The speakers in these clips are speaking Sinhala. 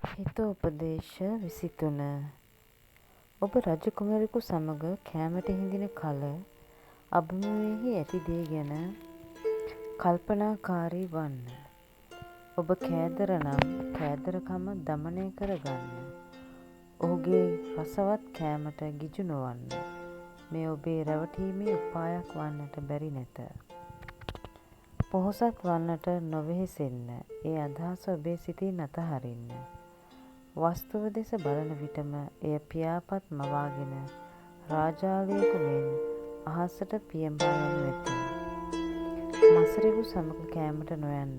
හිතෝපදේශ 23 ඔබ රජ කුමරෙකු සමග කෑමට හිඳින කල අභිමුවෙහි ඇති දේ ගැන කල්පනාකාරී වන්න. ඔබ කෑදර නම් කෑදරකම දමනය කර ගන්න. ඔහුගේ රසවත් කෑමට ගිජු නොවන්න. මේ ඔබේ රැවටීමේ උපායක් වන්නට බැරි නැත. පොහොසත් වන්නට නොවෙහෙසෙන්න. ඒ අදහස ඔබේ සිතින් අතහරින්න. වස්තුව දෙස බලන විටම එය පියාපත් මවාගෙන රාජාලියකු මෙන් අහසට පියඹා යනු ඇත. මසරෙකු සමග කෑමට නොයන්න.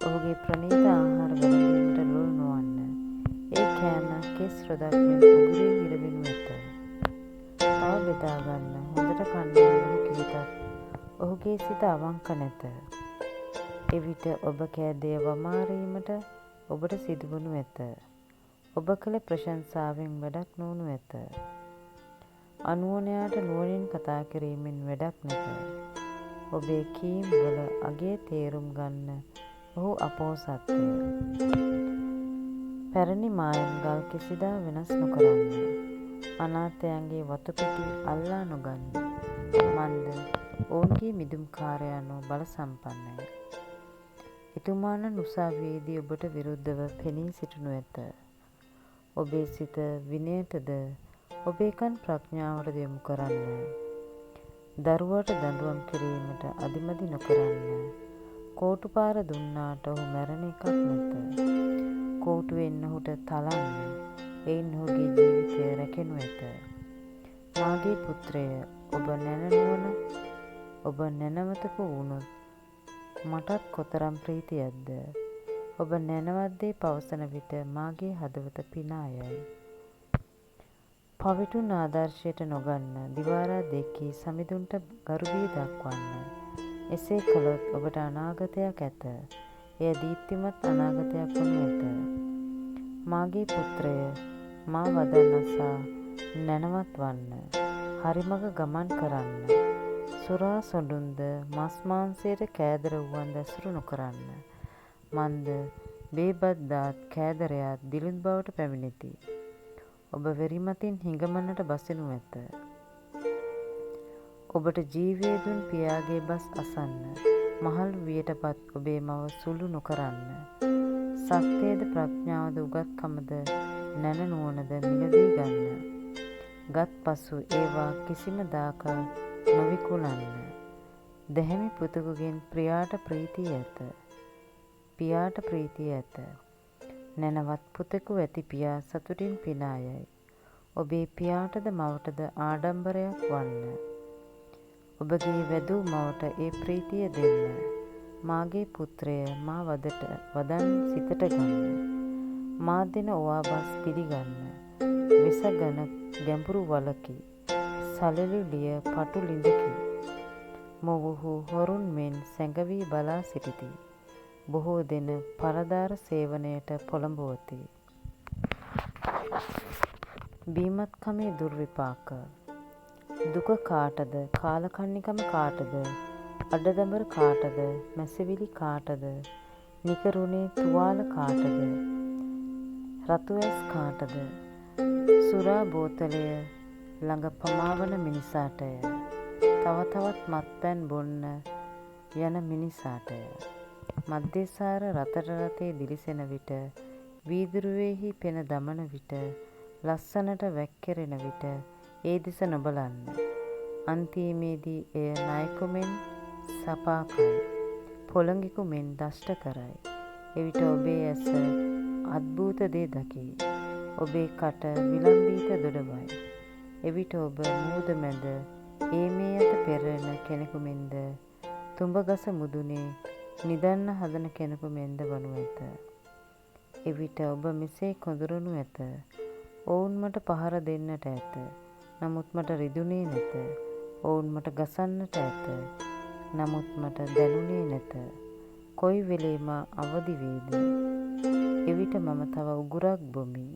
ඔහුගේ ප්‍රණීත ආහාර වැළඳීමට ලොල් නොවන්න. ඒ කෑම කෙස් රොදක් මෙන් උගුරේ හිරවෙනු ඇත. තව බෙදා ගන්න. හොඳට කන්න ඔහු කීතත් ඔහුගේ සිත අවංක නැත. එවිට ඔබ කෑදෙය වමාරීමට ඔබට සිදුවනු ඇත. ඔබ කළ ප්‍රශංසාවෙන් වැඩක් නොවනු ඇත. අනුවණයාට නුවණින් කතා කිරීමෙන් වැඩක් නැත. ඔබේ කීම් වල අගය තේරුම් ගන්න ඔහු අපොහොසත්ය. පැරණි මායිම් ගල් කිසිදා වෙනස් නොකරන්න. අනාථයන්ගේ වතුපිටි අල්ලා නොගන්න. මන්ද ඔවුන්ගේ මිදුම්කාරයා නො බල සම්පන්නය. එතුමාණන් උසාවියේදී ඔබට විරුද්ධව පෙනී සිටිනු ඇත. ඔබේ සිත විනයටද ඔබේ කන් ප්‍රඥාවටද යොමු කරන්න. දරුවාට දඬුවම් කිරීමට අදිමදි නොකරන්න. කෝටුපාර දුන්නාට ඔහු මැරෙන එකක් නැත. කෝටුවෙන් ඔහුට තලන්න. එයින් ඔහුගේ ජීවිතය රැකෙනු ඇත. මාගේ පුත්‍රය, ඔබ නැනවතෙකු වුණොත් මටත් කොතරම් ප්‍රීතියක්ද? ඔබ නැනවත් දේ පවසන විට මාගේ හදවත පිනා යයි. පවිටුන් ආදර්ශයට නොගන්න. දිවාරා දෙකී සමිඳුන්ට ගරුබිය දක්වන්න. එසේ කළොත් ඔබට අනාගතයක් ඇත. එය දීප්තිමත් අනාගතයක් වනු ඇත. මාගේ පුත්‍රය, මා වදන් අසා නැනවත් වන්න. හරිමඟ ගමන් කරන්න. සොරා සොඬුන්ද මස් මාංශයට කෑදර වූවන් ඇසුරු නොකරන්න. මන්ද බේබත් දාත් කෑදරයාත් දිළිඳු බවට පැමිණෙති. ඔබ වෙරිමතින් හිඟමනට බසිනු ඇත. ඔබට ජීවය දුන් පියාගේ බස් අසන්න. මහලු වියට පත් ඔබේ මව සුළු නොකරන්න. සත්‍යයද ප්‍රඥාවද උගත්කමද නැණ නුවණද මිලදී ගන්න. ගත් පසු ඒවා කිසිම දාක නොවිකුණන්න. දැහැමි පුතෙකුගෙන් ප්‍රියාට ප්‍රීතිය ඇත. පියාට ප්‍රීතිය ඇත. නැනවත් පුතෙකු ඇති පියා සතුටින් පිනා යයි. ඔබේ පියාටද මවටද ආඩම්බරයක් වන්න. ඔබගේ වැදූ මවට ඒ ප්‍රීතිය දෙන්න. මාගේ පුත්‍රය, මා වදන් සිතට ගන්න. මා දෙන ඔවාබස් පිළිගන්න. වෙසගන ගැඹුරු වලකි. සලෙලුලිය පටු ළිඳකි. මොවුහු හොරුන් මෙන් සැඟවී බලා සිටිති. බොහෝ දෙන පරදාර සේවනයට පොළඹවති. බීමත්කමේ දුර්විපාක. දුක කාටද? කාලකන්නිකම කාටද? අඩදබර කාටද? මැසිවිලි කාටද? නිකරුණේ තුවාල කාටද? රතු ඇස් කාටද? සුරා බෝතලය ළඟ පමාවන මිනිසාටය. තව තවත් මත්පැන් බොන්න යන මිනිසාටය. මද්දේසාර රතට රතේ දිලිසෙන විට, වීදුරුවෙහි පෙන දමන විට, ලස්සනට වැක්කිරෙන විට ඒ දෙස නොබලන්න. අන්තිමේදී එය නයෙකු මෙන් සපා කයි. පොළඟෙකු මෙන් දෂ්ට කරයි. එවිට ඔබේ ඇස අද්භූත දේ දකී. ඔබේ කට විලම්බීට දොඩවයි. එවිට ඔබ මුහුද මැද ඒ මේ අත පෙරළෙන කෙනෙකු මෙන්ද, තුඹගස මුදුනේ නිදන්න හදන කෙනෙකු මෙන්ද වනු ඇත. එවිට ඔබ මෙසේ කොඳුරනු ඇත. ඔවුන් මට පහර දෙන්නට ඇත. නමුත් මට රිදුනේ නැත. ඔවුන් මට ගසන්නට ඇත. නමුත් මට දැනුනේ නැත. කොයි වෙලේ මා අවදි වේද? එවිට මම තව උගුරක් බොමි.